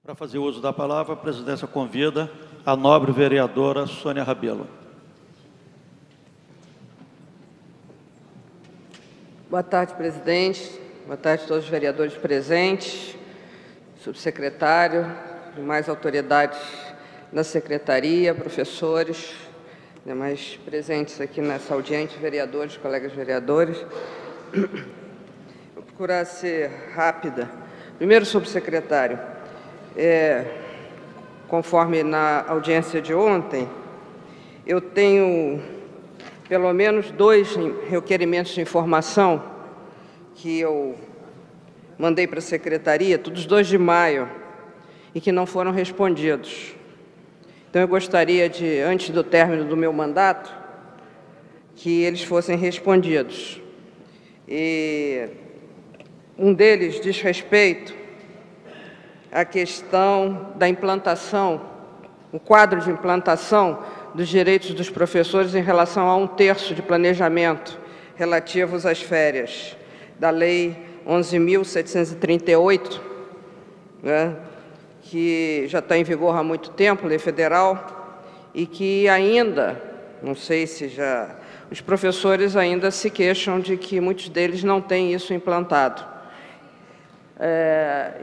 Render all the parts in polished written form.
Para fazer uso da palavra, a presidência convida a nobre vereadora Sônia Rabelo. Boa tarde, presidente. Boa tarde a todos os vereadores presentes, subsecretário, demais autoridades da secretaria, professores, demais presentes aqui nessa audiência, vereadores, colegas vereadores. Vou procurar ser rápida. Primeiro, subsecretário, conforme na audiência de ontem, eu tenho pelo menos 2 requerimentos de informação que eu mandei para a secretaria, todos 2 de maio, e que não foram respondidos. Então, eu gostaria de, antes do término do meu mandato, que eles fossem respondidos. E um deles diz respeito à questão da implantação, o quadro de implantação dos direitos dos professores em relação a 1/3 de planejamento relativos às férias, da Lei 11.738, né, que já está em vigor há muito tempo, lei federal, e que ainda, não sei se já, os professores ainda se queixam de que muitos deles não têm isso implantado.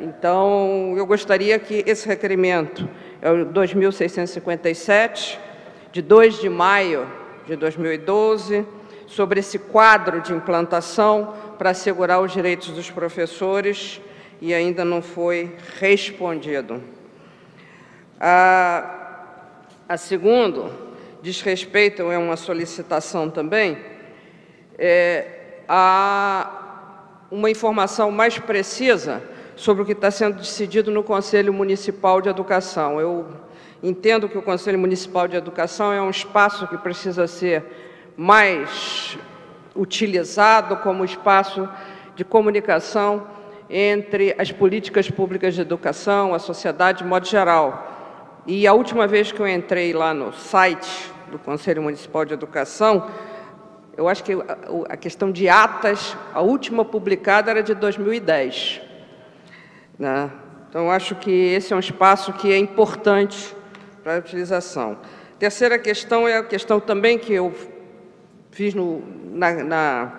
Então, eu gostaria que esse requerimento, é o 2.657, de 2 de maio de 2012, sobre esse quadro de implantação para assegurar os direitos dos professores, e ainda não foi respondido. A segundo, diz respeito, é uma solicitação também, a uma informação mais precisa sobre o que está sendo decidido no Conselho Municipal de Educação. Eu entendo que o Conselho Municipal de Educação é um espaço que precisa ser mais utilizado como espaço de comunicação entre as políticas públicas de educação, a sociedade de modo geral. E a última vez que eu entrei lá no site do Conselho Municipal de Educação, eu acho que a questão de atas, a última publicada era de 2010. Né? Então, eu acho que esse é um espaço que é importante para a utilização. Terceira questão é a questão também que eu fiz na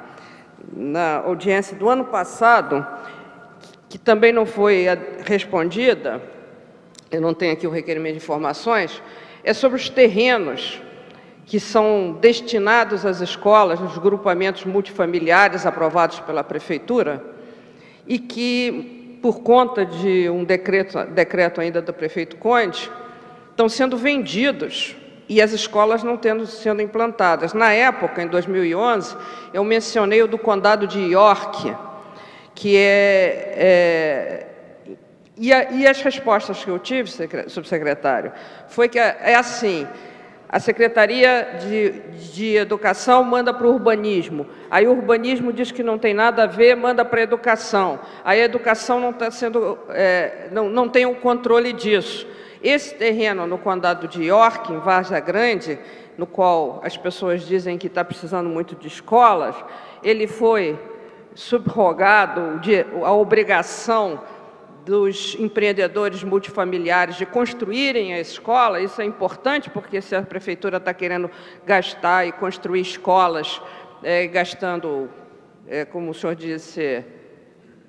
audiência do ano passado, que também não foi respondida, eu não tenho aqui o requerimento de informações, é sobre os terrenos que são destinados às escolas, nos grupamentos multifamiliares aprovados pela Prefeitura, e que, por conta de um decreto ainda do prefeito Conde, estão sendo vendidos e as escolas não sendo implantadas. Na época, em 2011, eu mencionei o do Condado de York, que e as respostas que eu tive, subsecretário, foi que é assim: a Secretaria de Educação manda para o urbanismo, aí o urbanismo diz que não tem nada a ver, manda para a educação, aí a educação não está sendo, não tem o controle disso. Esse terreno no Condado de York, em Várzea Grande, no qual as pessoas dizem que está precisando muito de escolas, ele foi subrogado a obrigação dos empreendedores multifamiliares de construírem a escola. Isso é importante, porque se a Prefeitura está querendo gastar e construir escolas, gastando, como o senhor disse,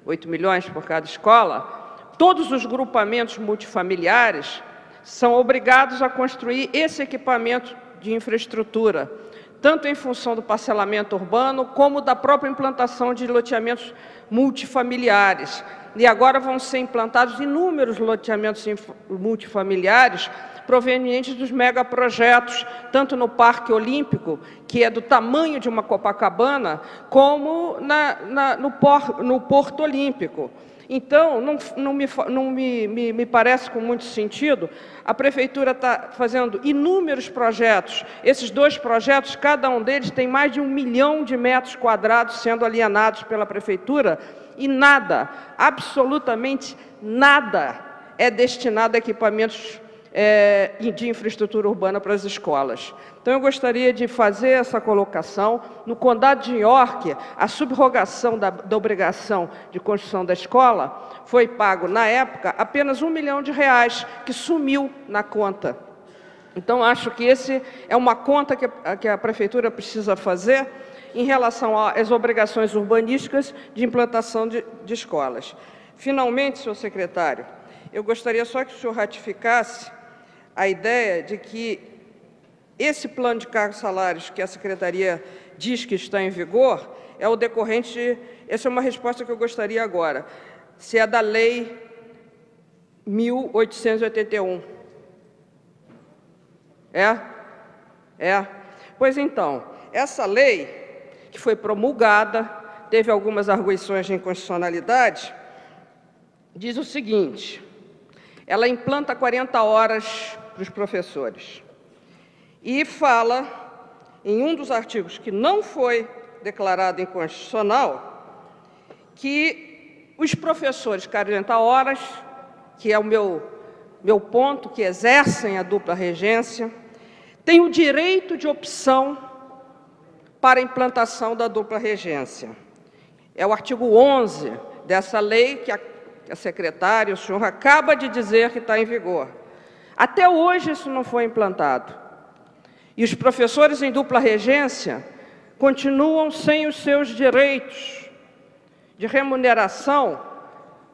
8 milhões por cada escola, todos os grupamentos multifamiliares são obrigados a construir esse equipamento de infraestrutura, tanto em função do parcelamento urbano, como da própria implantação de loteamentos multifamiliares. E agora vão ser implantados inúmeros loteamentos multifamiliares provenientes dos megaprojetos, tanto no Parque Olímpico, que é do tamanho de uma Copacabana, como no Porto Olímpico. Então, não me parece com muito sentido. A Prefeitura está fazendo inúmeros projetos. Esses 2 projetos, cada um deles tem mais de 1 milhão de metros quadrados sendo alienados pela Prefeitura, e nada, absolutamente nada, é destinado a equipamentos de infraestrutura urbana para as escolas. Então, eu gostaria de fazer essa colocação. No Condado de York, a subrogação da obrigação de construção da escola foi pago, na época, apenas R$1 milhão, que sumiu na conta. Então, acho que essa é uma conta que a Prefeitura precisa fazer em relação às obrigações urbanísticas de implantação de escolas. Finalmente, senhor secretário, eu gostaria só que o senhor ratificasse a ideia de que esse plano de cargos e salários que a Secretaria diz que está em vigor é o decorrente de... Essa é uma resposta que eu gostaria agora. Se é da Lei 1881. É? Pois então, essa lei, que foi promulgada, teve algumas arguições de inconstitucionalidade, diz o seguinte: ela implanta 40 horas para os professores. E fala, em um dos artigos que não foi declarado inconstitucional, que os professores 40 horas, que é o meu ponto, que exercem a dupla regência, têm o direito de opção para a implantação da dupla regência. É o artigo 11 dessa lei que a secretária, o senhor, acaba de dizer que está em vigor. Até hoje isso não foi implantado. E os professores em dupla regência continuam sem os seus direitos de remuneração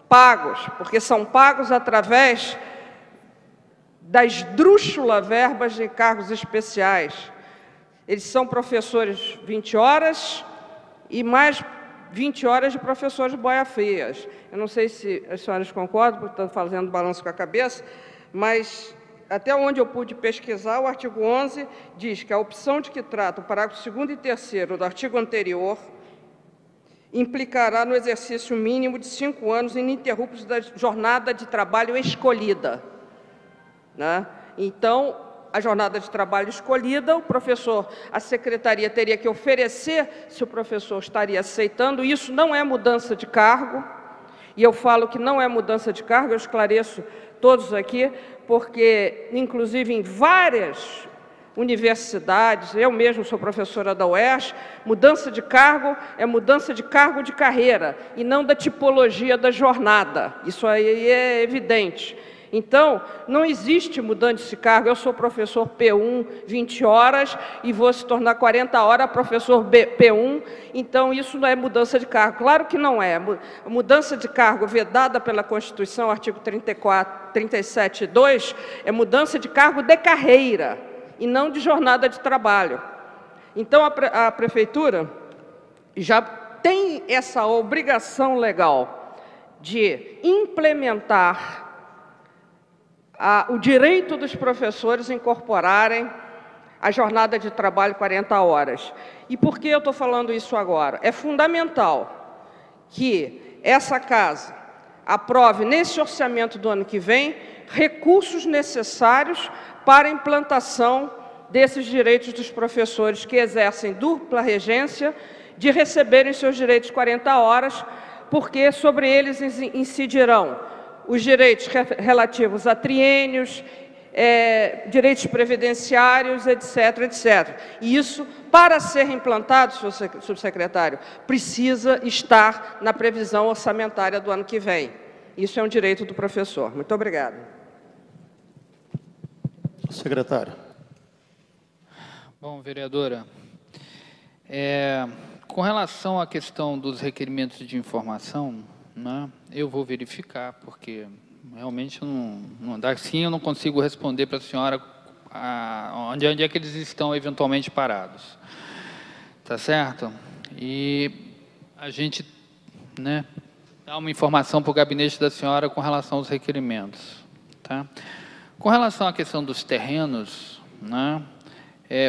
pagos, porque são pagos através das esdrúxulas verbas de cargos especiais. Eles são professores 20 horas e mais 20 horas de professores boia-frias. Eu não sei se as senhoras concordam, porque estou fazendo balanço com a cabeça, mas até onde eu pude pesquisar, o artigo 11 diz que a opção de que trata o parágrafo 2º e 3º do artigo anterior implicará no exercício mínimo de 5 anos ininterruptos da jornada de trabalho escolhida. Né? Então, a jornada de trabalho escolhida, a secretaria teria que oferecer se o professor estaria aceitando. Isso não é mudança de cargo, e eu falo que não é mudança de cargo, eu esclareço todos aqui, porque, inclusive, em várias universidades, eu mesmo sou professora da UERJ, mudança de cargo é mudança de cargo de carreira, e não da tipologia da jornada. Isso aí é evidente. Então, não existe mudança de cargo. Eu sou professor P1, 20 horas, e vou se tornar 40 horas professor P1, então isso não é mudança de cargo. Claro que não é. A mudança de cargo vedada pela Constituição, artigo 37.2, é mudança de cargo de carreira, e não de jornada de trabalho. Então, a Prefeitura já tem essa obrigação legal de implementar o direito dos professores incorporarem a jornada de trabalho 40 horas. E por que eu estou falando isso agora? É fundamental que essa casa aprove, nesse orçamento do ano que vem, recursos necessários para a implantação desses direitos dos professores que exercem dupla regência, de receberem seus direitos 40 horas, porque sobre eles incidirão os direitos relativos a triênios, direitos previdenciários, etc., etc. E isso, para ser implantado, senhor subsecretário, precisa estar na previsão orçamentária do ano que vem. Isso é um direito do professor. Muito obrigada. Secretário. Bom, vereadora, com relação à questão dos requerimentos de informação, né, eu vou verificar, porque realmente não dá, sim, eu não consigo responder para a senhora onde é que eles estão eventualmente parados. Tá certo? E a gente, né, dá uma informação para o gabinete da senhora com relação aos requerimentos. Tá? Com relação à questão dos terrenos, né,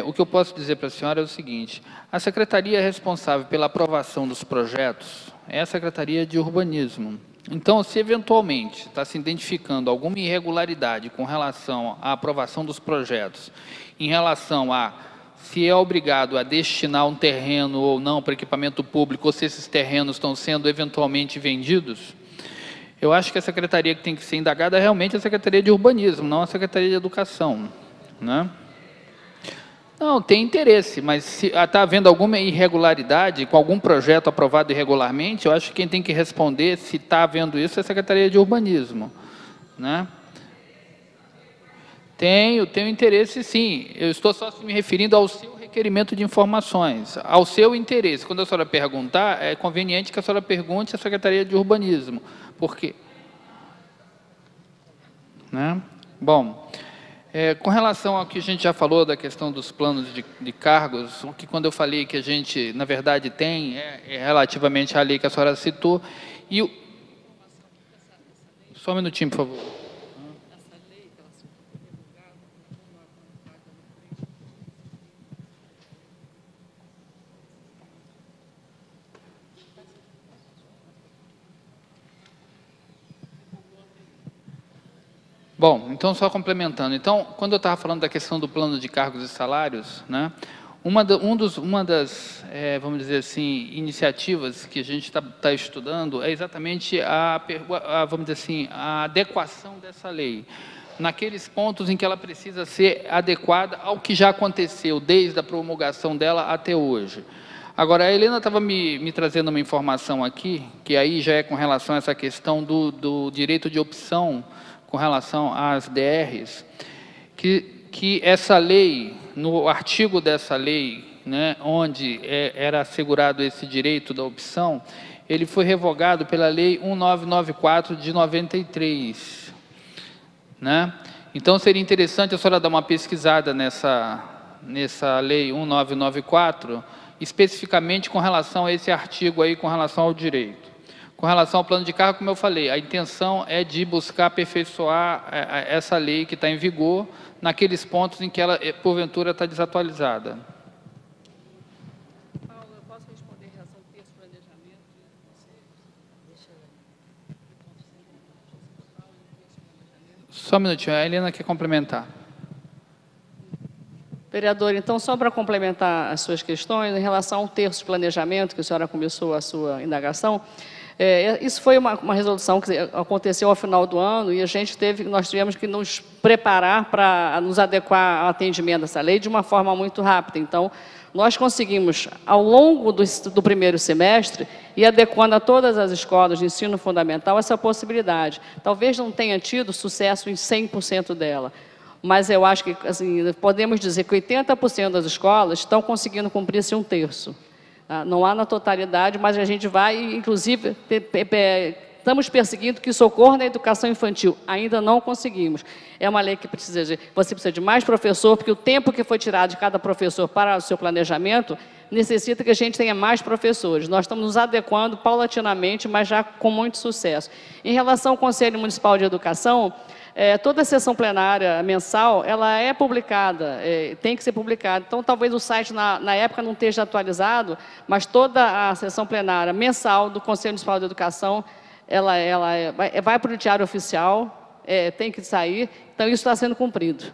o que eu posso dizer para a senhora é o seguinte: a secretaria responsável pela aprovação dos projetos é a Secretaria de Urbanismo. Então, se eventualmente está se identificando alguma irregularidade com relação à aprovação dos projetos, em relação a se é obrigado a destinar um terreno ou não para equipamento público, ou se esses terrenos estão sendo eventualmente vendidos, Eu acho que a secretaria que tem que ser indagada é realmente a Secretaria de Urbanismo, não a Secretaria de Educação, né? Não, tem interesse, mas se está havendo alguma irregularidade com algum projeto aprovado irregularmente, eu acho que quem tem que responder se está havendo isso é a Secretaria de Urbanismo, né? Tenho interesse, sim. Eu estou só me referindo ao seu requerimento de informações, ao seu interesse. Quando a senhora perguntar, é conveniente que a senhora pergunte à Secretaria de Urbanismo. Por quê? Né? Bom, com relação ao que a gente já falou da questão dos planos de cargos, o que quando eu falei que a gente, na verdade, tem, é relativamente à lei que a senhora citou. E só um minutinho, por favor. Bom, então, só complementando. Então, quando eu estava falando da questão do plano de cargos e salários, né, uma das, vamos dizer assim, iniciativas que a gente está estudando é exatamente vamos dizer assim, a adequação dessa lei, naqueles pontos em que ela precisa ser adequada ao que já aconteceu, desde a promulgação dela até hoje. Agora, a Helena estava me trazendo uma informação aqui, que aí já é com relação a essa questão do direito de opção, com relação às DRs, que essa lei, no artigo dessa lei, né, onde era assegurado esse direito da opção, ele foi revogado pela Lei 1994 de 93. Né? Então, seria interessante a senhora dar uma pesquisada nessa Lei 1994, especificamente com relação a esse artigo aí, com relação ao direito. Com relação ao plano de cargo, como eu falei, a intenção é de buscar aperfeiçoar essa lei que está em vigor naqueles pontos em que ela, porventura, está desatualizada. Paula, eu posso responder em relação ao texto planejamento? Só um minutinho, a Helena quer complementar. Vereador, então, só para complementar as suas questões, em relação ao terço de planejamento, que a senhora começou a sua indagação, isso foi uma resolução que aconteceu ao final do ano e nós tivemos que nos preparar para nos adequar ao atendimento dessa lei de uma forma muito rápida. Então, nós conseguimos, ao longo do primeiro semestre, ir adequando a todas as escolas de ensino fundamental essa possibilidade. Talvez não tenha tido sucesso em 100% dela, mas eu acho que assim, podemos dizer que 80% das escolas estão conseguindo cumprir esse 1/3. Não há na totalidade, mas a gente vai, inclusive, estamos perseguindo que socorro na educação infantil. Ainda não conseguimos. É uma lei que você precisa de mais professor, porque o tempo que foi tirado de cada professor para o seu planejamento necessita que a gente tenha mais professores. Nós estamos nos adequando paulatinamente, mas já com muito sucesso. Em relação ao Conselho Municipal de Educação, toda a sessão plenária mensal, ela é publicada, tem que ser publicada. Então, talvez o site, na época, não esteja atualizado, mas toda a sessão plenária mensal do Conselho Municipal de Educação, vai para o Diário Oficial, tem que sair, então isso está sendo cumprido.